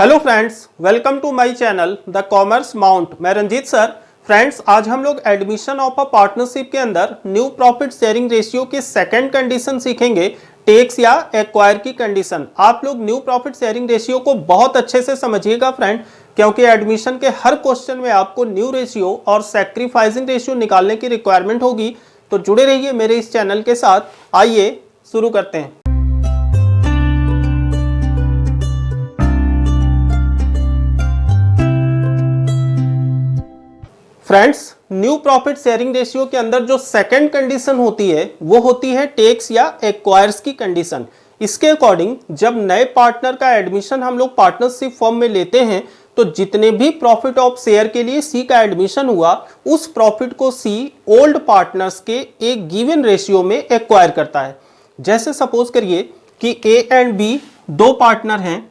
Hello friends, welcome to my channel the commerce mount. मैं Ranjit sir. Friends, आज हम लोग एडमिशन ऑफ अ पार्टनरशिप के अंदर न्यू प्रॉफिट शेयरिंग रेशियो की सेकंड कंडीशन सीखेंगे, टेक्स या एक्वायर की कंडीशन। आप लोग न्यू प्रॉफिट शेयरिंग रेशियो को बहुत अच्छे से समझिएगा फ्रेंड, क्योंकि एडमिशन के हर क्वेश्चन में आपको न्यू रेशियो और सैक्रिफाइसिंग रेशियो निकालने की रिक्वायरमेंट होगी। तो जुड़े रहिए मेरे इस चैनल के साथ। आइए शुरू करते हैं। Friends, new profit sharing ratio के अंदर जो सेकंड कंडीशन होती है वो होती है टेक्स या एक्वायर्स की कंडीशन। इसके अकॉर्डिंग जब नए पार्टनर का एडमिशन हम लोग पार्टनरशिप फॉर्म में लेते हैं तो जितने भी प्रॉफिट ऑफ शेयर के लिए सी का एडमिशन हुआ उस प्रॉफिट को सी ओल्ड पार्टनर्स के एक गिवन रेशियो में एक्वायर करता है। जैसे सपोज करिए कि ए एंड बी दो पार्टनर हैं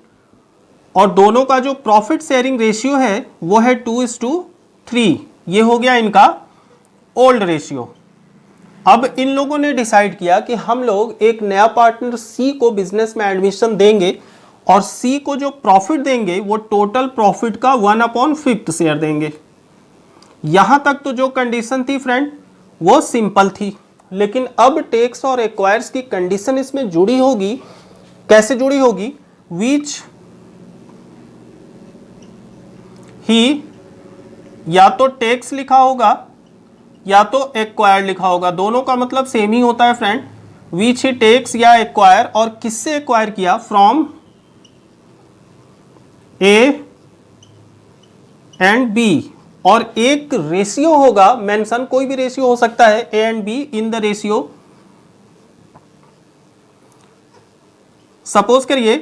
और दोनों का जो प्रॉफिट शेयरिंग रेशियो है वो है 2:3। ये हो गया इनका ओल्ड रेशियो। अब इन लोगों ने डिसाइड किया कि हम लोग एक नया पार्टनर सी को बिजनेस में एडमिशन देंगे और सी को जो प्रॉफिट देंगे वो टोटल प्रॉफिट का 1/5 शेयर देंगे। यहां तक तो जो कंडीशन थी फ्रेंड वो सिंपल थी, लेकिन अब टेक्स और एक्वायर्स की कंडीशन इसमें जुड़ी होगी। कैसे जुड़ी होगी? विच ही या तो टेक्स लिखा होगा या तो एक्वायर लिखा होगा, दोनों का मतलब सेम ही होता है फ्रेंड। विच ही टेक्स या एक्वायर, और किससे एक्वायर किया? From A and B. और एक रेशियो होगा मेंशन, कोई भी रेशियो हो सकता है, ए and be in the ratio. Suppose करिए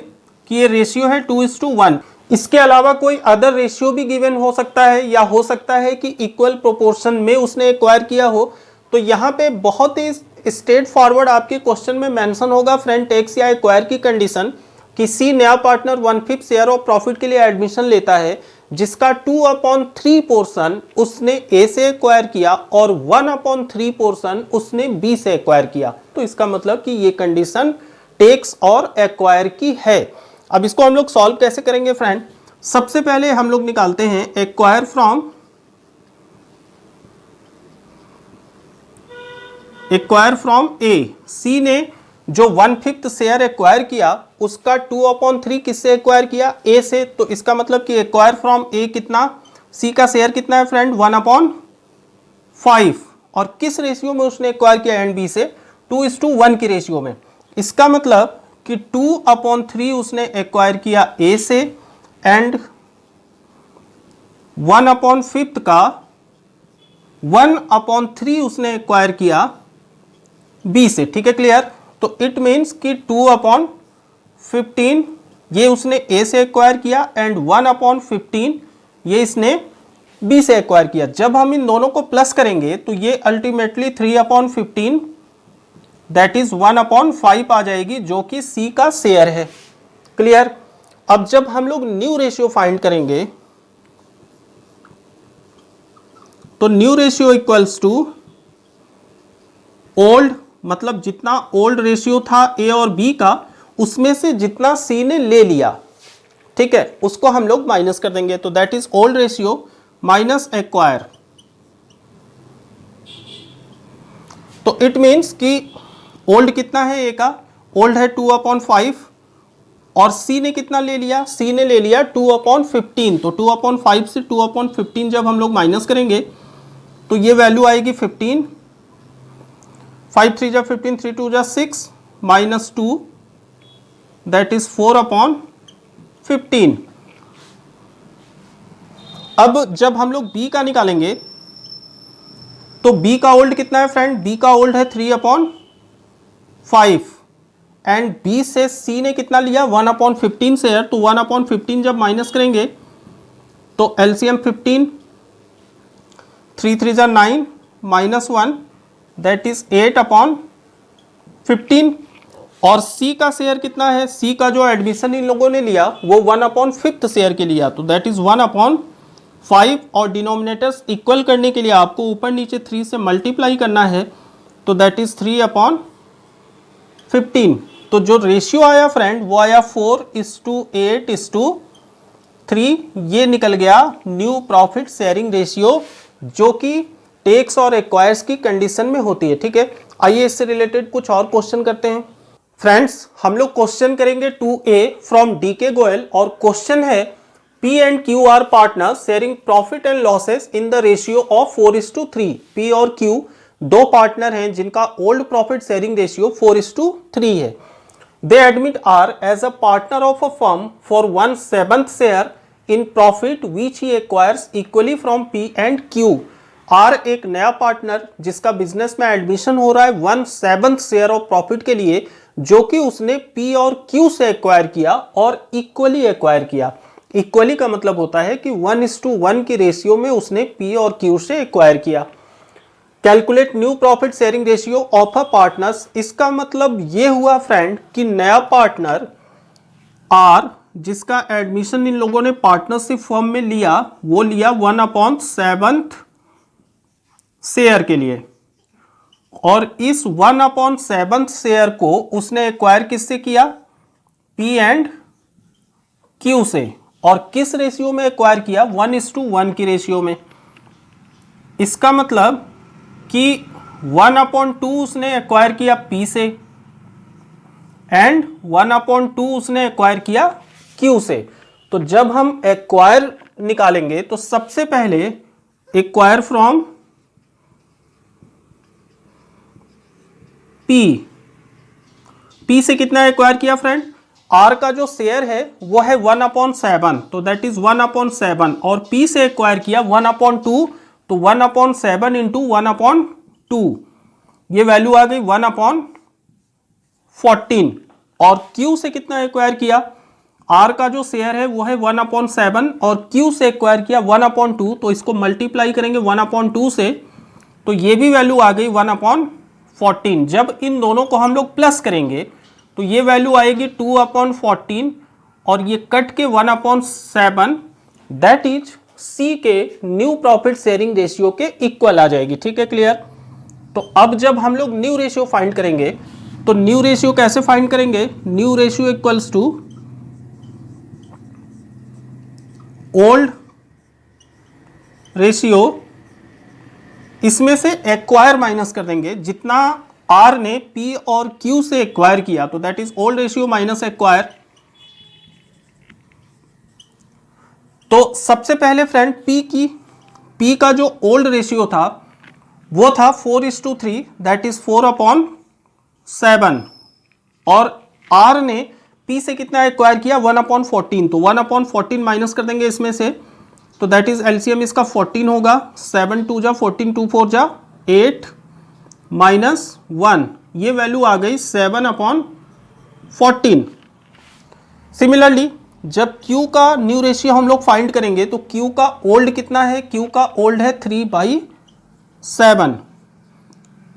कि ये रेशियो है 2:1। इसके अलावा कोई अदर रेशियो भी गिवन हो सकता है, या हो सकता है कि इक्वल प्रोपोर्शन में उसने एक्वायर किया हो। तो यहाँ पे बहुत ही स्ट्रेट फॉरवर्ड आपके क्वेश्चन में मेंशन होगा फ्रेंड टेक्स या एक्वायर की कंडीशन कि सी नया पार्टनर 1/5 शेयर ऑफ प्रॉफिट के लिए एडमिशन लेता है, जिसका 2/3 पोर्शन उसने ए से एक्वायर किया और 1/3 पोर्शन उसने बी से एक्वायर किया। तो इसका मतलब कि ये कंडीशन टेक्स और एक्वायर की है। अब इसको हम लोग सॉल्व कैसे करेंगे फ्रेंड? सबसे पहले हम लोग निकालते हैं एक्वायर फ्रॉम ए। सी ने जो 1/5 शेयर एक्वायर किया उसका 2/3 किससे एक्वायर किया? ए से। तो इसका मतलब कि एक्वायर फ्रॉम ए कितना? सी का शेयर कितना है फ्रेंड? 1/5। और किस रेशियो में उसने एक्वायर किया? एंड बी से 2:1 की रेशियो में। इसका मतलब कि 2/3 उसने एक्वायर किया ए से एंड 1/5 का 1/3 उसने एक्वायर किया बी से। ठीक है, क्लियर? तो इट मीन्स कि 2/15 ये उसने ए से एक्वायर किया एंड 1/15 ये इसने बी से एक्वायर किया। जब हम इन दोनों को प्लस करेंगे तो ये अल्टीमेटली 3/15 दैट इज 1/5 आ जाएगी, जो कि सी का शेयर है। क्लियर? अब जब हम लोग न्यू रेशियो फाइंड करेंगे तो new ratio equals to old, मतलब जितना ओल्ड रेशियो था ए और बी का उसमें से जितना सी ने ले लिया, ठीक है, उसको हम लोग माइनस कर देंगे। तो that is old ratio minus acquire. तो इट मीन्स कि ओल्ड कितना है ए का? ओल्ड है 2/5 और सी ने कितना ले लिया? सी ने ले लिया 2/15। तो 2/5 से 2/15 जब हम लोग माइनस करेंगे तो ये वैल्यू आएगी 15। 5 3 जा 15, 3 2 जा 6 माइनस 2 दैट इज 4/15। अब जब हम लोग बी का निकालेंगे तो बी का ओल्ड कितना है फ्रेंड? बी का ओल्ड है 3/5 एंड बी से सी ने कितना लिया? 1/15 शेयर। तो 1/15 जब माइनस करेंगे तो एलसीएम 15, 3 3 जा 9 माइनस 1 दैट इज 8/15। और सी का शेयर कितना है? सी का जो एडमिशन इन लोगों ने लिया वो 1/5 शेयर के लिया, तो दैट इज 1/5। और डिनोमिनेटर्स इक्वल करने के लिए आपको ऊपर नीचे 3 से मल्टीप्लाई करना है, तो दैट इज 3/15। तो जो रेशियो आया फ्रेंड वो आया 4:8:2 3, ये निकल गया न्यू प्रॉफिट शेयरिंग रेशियो जो कि टेक्स और एक्वायर्स की कंडीशन में होती है। ठीक है, आइए इससे रिलेटेड कुछ और क्वेश्चन करते हैं। फ्रेंड्स, हम लोग क्वेश्चन करेंगे 2A फ्रॉम DK गोयल और क्वेश्चन है P and Q are partner sharing profit and losses in the ratio of 4:3। P और Q दो पार्टनर हैं जिनका ओल्ड प्रॉफिट शेयरिंग रेशियो 4:3 है। They admit R as a partner of a firm for 1/7 share in profit which he acquires equally from P and Q। R एक नया partner जिसका business में admission हो रहा है 1/7 शेयर ऑफ प्रॉफिट के लिए जो कि उसने P और Q से एक्वायर किया और इक्वली एक्वायर किया। इक्वली का मतलब होता है कि 1:1 की रेशियो में उसने P और Q से एक्वायर किया। Calculate new profit sharing ratio of a partners, इसका मतलब ये हुआ फ्रेंड कि नया पार्टनर आर जिसका एडमिशन इन लोगों ने पार्टनरशिप फर्म में लिया वो लिया 1/7 शेयर के लिए और इस 1/7 शेयर को उसने एक्वायर किससे किया? P एंड Q से। और किस रेशियो में एक्वायर किया? 1:1 की रेशियो में। इसका मतलब कि 1/2 उसने एक्वायर किया P से एंड 1/2 उसने एक्वायर किया Q से। तो जब हम एक्वायर निकालेंगे तो सबसे पहले एक्वायर फ्रॉम P से कितना एक्वायर किया फ्रेंड? R का जो शेयर है वो है 1/7, तो दैट इज 1/7 और P से एक्वायर किया 1/2, तो 1/7 इंटू 1/2 ये वैल्यू आ गई 1/14। और Q से कितना एक्वायर किया? R का जो शेयर है वो है 1/7 और Q से एक्वायर किया 1/2, तो इसको मल्टीप्लाई करेंगे 1/2 से तो ये भी वैल्यू आ गई 1/14। जब इन दोनों को हम लोग प्लस करेंगे तो ये वैल्यू आएगी 2/14 और ये कट के 1/7 दैट इज C के न्यू प्रॉफिट शेयरिंग रेशियो के इक्वल आ जाएगी। ठीक है, क्लियर? तो अब जब हम लोग न्यू रेशियो फाइंड करेंगे तो न्यू रेशियो कैसे फाइंड करेंगे? New ratio equals to old ratio, इसमें से एक्वायर माइनस कर देंगे। जितना R ने P और Q से एक्वायर किया तो that is old ratio minus acquire. तो सबसे पहले फ्रेंड P का जो ओल्ड रेशियो था वो था 4:3 दैट इज 4/7 और R ने P से कितना एक्वायर किया? 1/14, तो 1/14 माइनस कर देंगे इसमें से तो दैट इज एलसीएम इसका 14 होगा। 7 2 जा 14, 2 4 जा 8 माइनस 1, ये वैल्यू आ गई 7/14। सिमिलरली जब Q का न्यू रेशियो हम लोग फाइंड करेंगे तो Q का ओल्ड कितना है? Q का ओल्ड है 3/7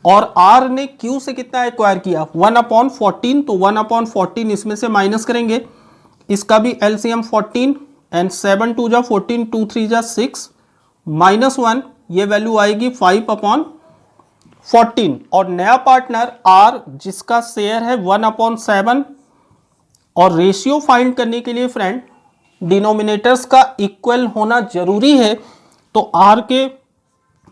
और R ने Q से कितना एक्वायर किया? 1/14, तो 1/14 इसमें से माइनस करेंगे, इसका भी एलसीएम 14 एंड 7 2 जा 14, 2 3 जा 6 माइनस 1, ये वैल्यू आएगी 5/14 और नया पार्टनर R जिसका शेयर है 1/7 और रेशियो फाइंड करने के लिए फ्रेंड डिनोमिनेटर्स का इक्वल होना जरूरी है, तो R के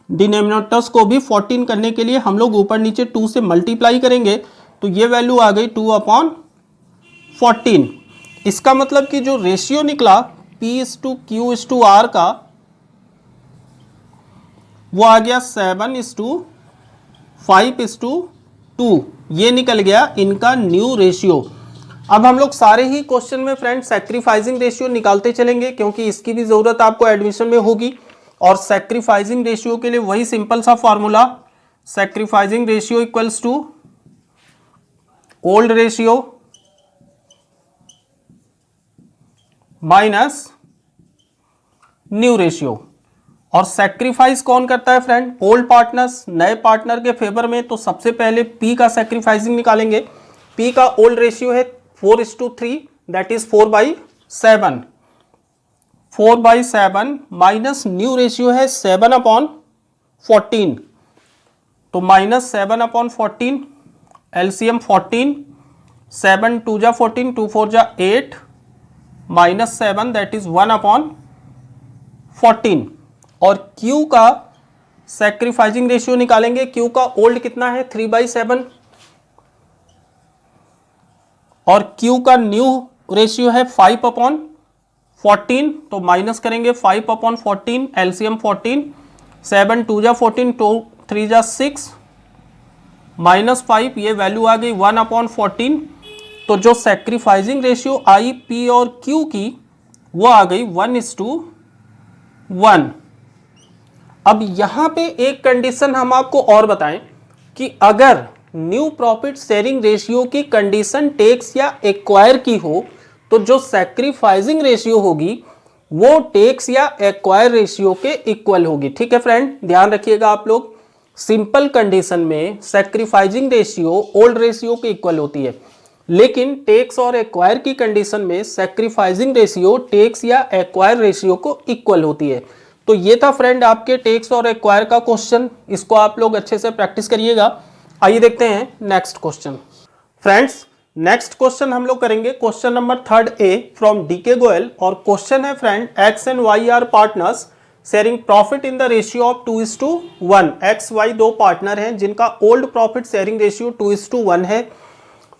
डिनोमिनेटर्स को भी 14 करने के लिए हम लोग ऊपर नीचे 2 से मल्टीप्लाई करेंगे तो ये वैल्यू आ गई 2/14। इसका मतलब कि जो रेशियो निकला P/Q/R का वो आ गया 7:5:2, ये निकल गया इनका न्यू रेशियो। अब हम लोग सारे ही क्वेश्चन में फ्रेंड सैक्रिफाइसिंग रेशियो निकालते चलेंगे क्योंकि इसकी भी जरूरत आपको एडमिशन में होगी और सैक्रिफाइसिंग रेशियो के लिए वही सिंपल सा formula, sacrificing ratio equals to old ratio minus new ratio. और सैक्रिफाइस कौन करता है फ्रेंड? ओल्ड पार्टनर्स नए पार्टनर के फेवर में, तो सबसे पहले P का सैक्रिफाइसिंग निकालेंगे। P का ओल्ड रेशियो है 4:3 that is 4/7, 4/7 minus new ratio है 7/14, तो माइनस 7/14 एलसीएम 14, 7 2 जा 14, 2 4 जा 8 -7 दैट इज 1/14। और Q का सैक्रिफाइसिंग रेशियो निकालेंगे। Q का ओल्ड कितना है 3/7 और Q का न्यू रेशियो है 5/14। तो माइनस करेंगे 5/14, एलसीएम 14, 7 2 जा 14, 2 3 जा 6 -5, ये वैल्यू आ गई 1/14। तो जो सैक्रिफाइसिंग रेशियो आई P और Q की वो आ गई 1:1। अब यहां पे एक कंडीशन हम आपको और बताएं कि अगर न्यू प्रॉफिट शेयरिंग रेशियो की कंडीशन टेक्स या एक्वायर की हो तो जो सैक्रिफाइसिंग रेशियो होगी वो टेक्स या एक्वायर रेशियो के इक्वल होगी। ठीक है फ्रेंड, ध्यान रखिएगा आप लोग। सिंपल कंडीशन में सैक्रिफाइसिंग रेशियो ओल्ड रेशियो के इक्वल होती है, लेकिन टेक्स और एक्वायर की कंडीशन में सैक्रिफाइसिंग रेशियो टेक्स या एक्वायर रेशियो को इक्वल होती है। तो ये था फ्रेंड आपके टेक्स और एक्वायर का क्वेश्चन, इसको आप लोग अच्छे से प्रैक्टिस करिएगा। आइए देखते हैं next question. Friends next question हम लोग करेंगे question number 3rd A from DK Goyal. और क्वेश्चन है friend X and Y are partners sharing profit in the ratio of 2:1। X Y दो पार्टनर हैं जिनका ओल्ड प्रॉफिट शेयरिंग रेशियो 2:1 है।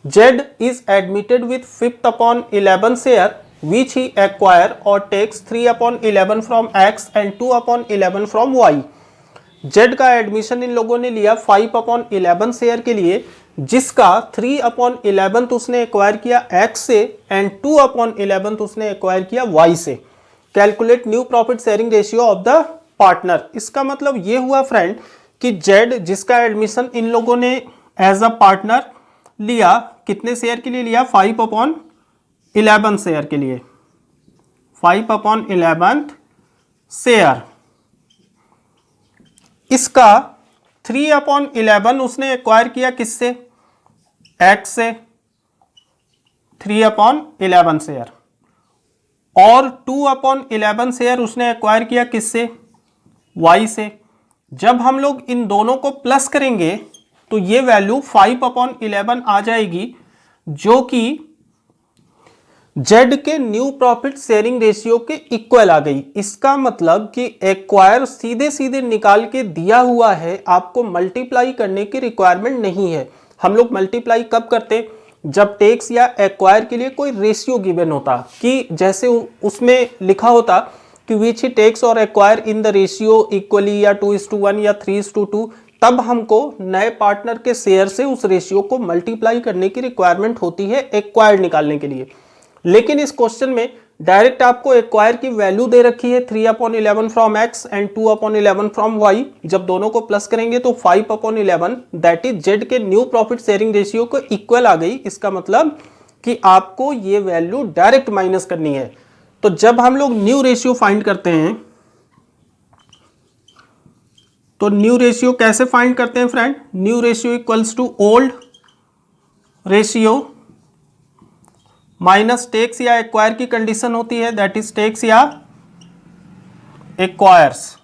Z is admitted with 5/11 share which he acquire or takes 3/11 from X and 2/11 from Y। Z का admission in लोगों ने लिया 5/11 share के लिए, जिसका 3/11 उसने एक्वायर किया X से एंड 2/11 उसने एक्वायर किया Y से। Calculate new profit sharing ratio of the partner. इसका मतलब ये हुआ फ्रेंड कि Z जिसका एडमिशन इन लोगों ने एज अ पार्टनर लिया, कितने शेयर के लिए लिया 5/11 शेयर के लिए, 5/11 शेयर। इसका 3/11 उसने एक्वायर किया किससे, X से 3/11 शेयर, और 2/11 शेयर उसने एक्वायर किया किससे, Y से। जब हम लोग इन दोनों को प्लस करेंगे तो ये वैल्यू 5/11 आ जाएगी, जो कि Z के न्यू प्रॉफिट शेयरिंग रेशियो के इक्वल आ गई। इसका मतलब कि एक्वायर सीधे सीधे निकाल के दिया हुआ है, आपको मल्टीप्लाई करने की रिक्वायरमेंट नहीं है। हम लोग मल्टीप्लाई कब करते, जब टेक्स या एक्वायर के लिए कोई रेशियो गिवन होता, कि जैसे उसमें लिखा होता कि विच ही टेक्स और acquire in the ratio equally या 2:1 या 3:2, तब हमको नए पार्टनर के शेयर से उस रेशियो को मल्टीप्लाई करने की रिक्वायरमेंट होती है एक्वायर निकालने के लिए। लेकिन इस क्वेश्चन में डायरेक्ट आपको एक्वायर की वैल्यू दे रखी है 3/11 from X and 2/11 from Y. जब दोनों को प्लस करेंगे तो 5/11 दैट इज जेड के न्यू प्रॉफिट शेयरिंग रेशियो को इक्वल आ गई। इसका मतलब कि आपको ये वैल्यू डायरेक्ट माइनस करनी है। तो जब हम लोग न्यू रेशियो फाइंड करते हैं तो न्यू रेशियो कैसे फाइंड करते हैं friend, new ratio equals to old ratio minus takes या एक्वायर की कंडीशन होती है, दैट इज टेक्स या एक्वायर्स।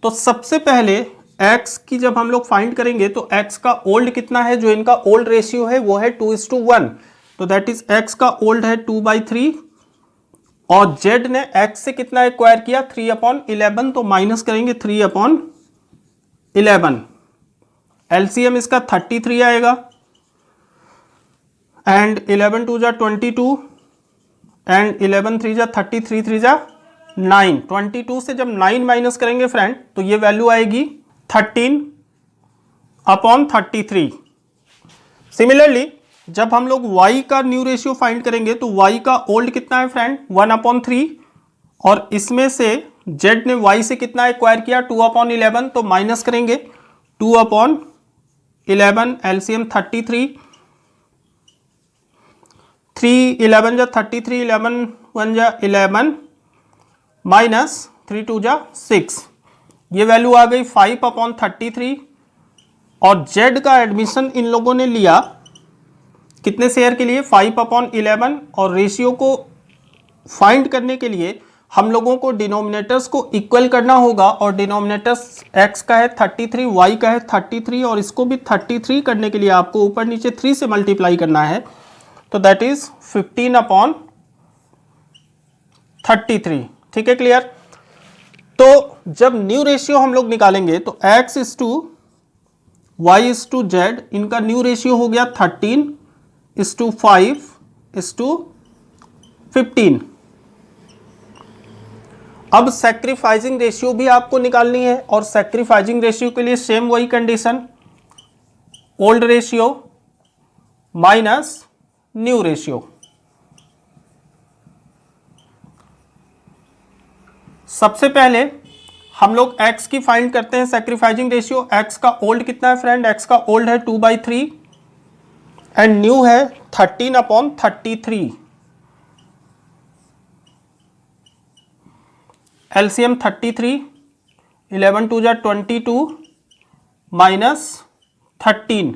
तो सबसे पहले x की जब हम लोग फाइंड करेंगे तो x का ओल्ड कितना है, जो इनका ओल्ड रेशियो है वो है 2:1, तो दैट इज x का ओल्ड है 2/3 और z ने x से कितना एक्वायर किया 3/11, तो माइनस करेंगे 3/11, एलसीएम इसका 33 आएगा एंड 11 2 जा 22 एंड 11 3 जा 33 3 जा 9। 22 से जब 9 माइनस करेंगे फ्रेंड तो ये वैल्यू आएगी 13/33। सिमिलरली जब हम लोग y का न्यू रेशियो फाइंड करेंगे तो y का ओल्ड कितना है फ्रेंड 1/3 और इसमें से z ने y से कितना एक्वायर किया 2/11, तो माइनस करेंगे 2/11, एलसीएम 33, 3 11 जा 33, 11 1 जा 11 माइनस 3 2 जा 6, ये वैल्यू आ गई 5/33। और z का एडमिशन इन लोगों ने लिया कितने शेयर के लिए 5/11, और रेशियो को फाइंड करने के लिए हम लोगों को डिनोमिनेटर्स को इक्वल करना होगा, और डिनोमिनेटर्स x का है 33, y का है 33, और इसको भी 33 करने के लिए आपको ऊपर नीचे 3 से मल्टीप्लाई करना है, तो दैट इज 15/33। 33। ठीक है, क्लियर। तो जब न्यू रेशियो हम लोग निकालेंगे तो x is to Y is to Z, इनका न्यू रेशियो हो गया 13 इज टू 5 इज टू 15। अब सैक्रिफाइसिंग रेशियो भी आपको निकालनी है, और सैक्रिफाइसिंग रेशियो के लिए सेम वही condition, old ratio minus new ratio. सबसे पहले हम लोग x की फाइंड करते हैं सैक्रिफाइसिंग रेशियो। x का ओल्ड कितना है फ्रेंड? x का ओल्ड है 2/3 एंड न्यू है 13/33। एलसीएम 33, 11 2 जा 22 माइनस 13,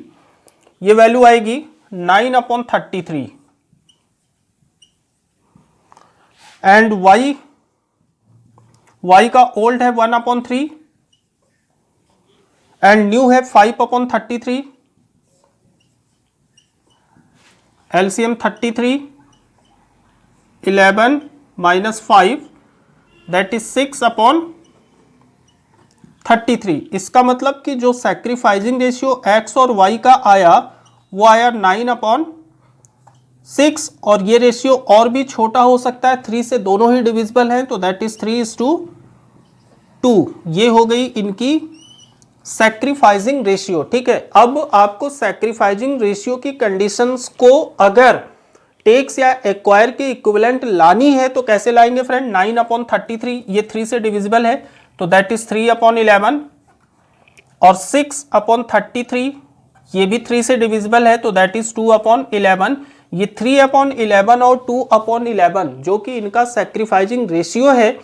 ये वैल्यू आएगी 9/33। एंड y का ओल्ड है 1/3 एंड न्यू है 5/33। LCM 33, 11 minus 5 that is 6/33। इसका मतलब कि जो सैक्रिफाइसिंग रेशियो x और y का आया वो आया 9/6, और ये रेशियो और भी छोटा हो सकता है, 3 से दोनों ही डिविजिबल हैं, तो दैट इज 3:2। ये हो गई इनकी सैक्रिफाइसिंग रेशियो। ठीक है, अब आपको सैक्रिफाइसिंग रेशियो की कंडीशंस को अगर टेक्स या एक्वायर के इक्विवेलेंट लानी है तो कैसे लाएंगे फ्रेंड? 9/33, ये 3 से डिविजिबल है, तो दैट इज 3/11, और 6/33 ये भी 3 से डिविजिबल है, तो दैट इज 2/11। ये 3/11 और 2/11 जो कि इनका सैक्रिफाइसिंग रेशियो है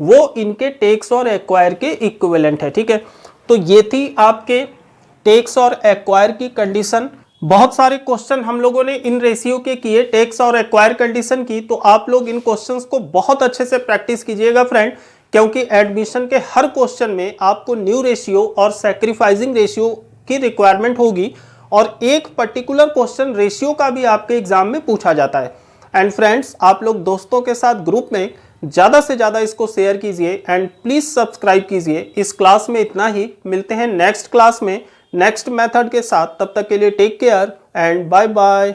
वो इनके टेक्स और एक्वायर के इक्विवेलेंट है। ठीक है, तो ये थी आपके टेक्स और एक्वायर की कंडीशन। बहुत सारे क्वेश्चन हम लोगों ने इन रेशियो के किए, टेक्स और एक्वायर कंडीशन की, तो आप लोग इन क्वेश्चंस को बहुत अच्छे से प्रैक्टिस कीजिएगा फ्रेंड, क्योंकि एडमिशन के हर क्वेश्चन में आपको न्यू रेशियो और सैक्रिफाइसिंग रेशियो की रिक्वायरमेंट होगी, और एक पर्टिकुलर क्वेश्चन रेशियो का भी आपके एग्जाम में पूछा जाता है। एंड फ्रेंड्स, आप लोग दोस्तों के साथ ग्रुप में ज़्यादा से ज़्यादा इसको शेयर कीजिए एंड प्लीज़ सब्सक्राइब कीजिए। इस क्लास में इतना ही, मिलते हैं नेक्स्ट क्लास में नेक्स्ट मेथड के साथ। तब तक के लिए take care and bye bye.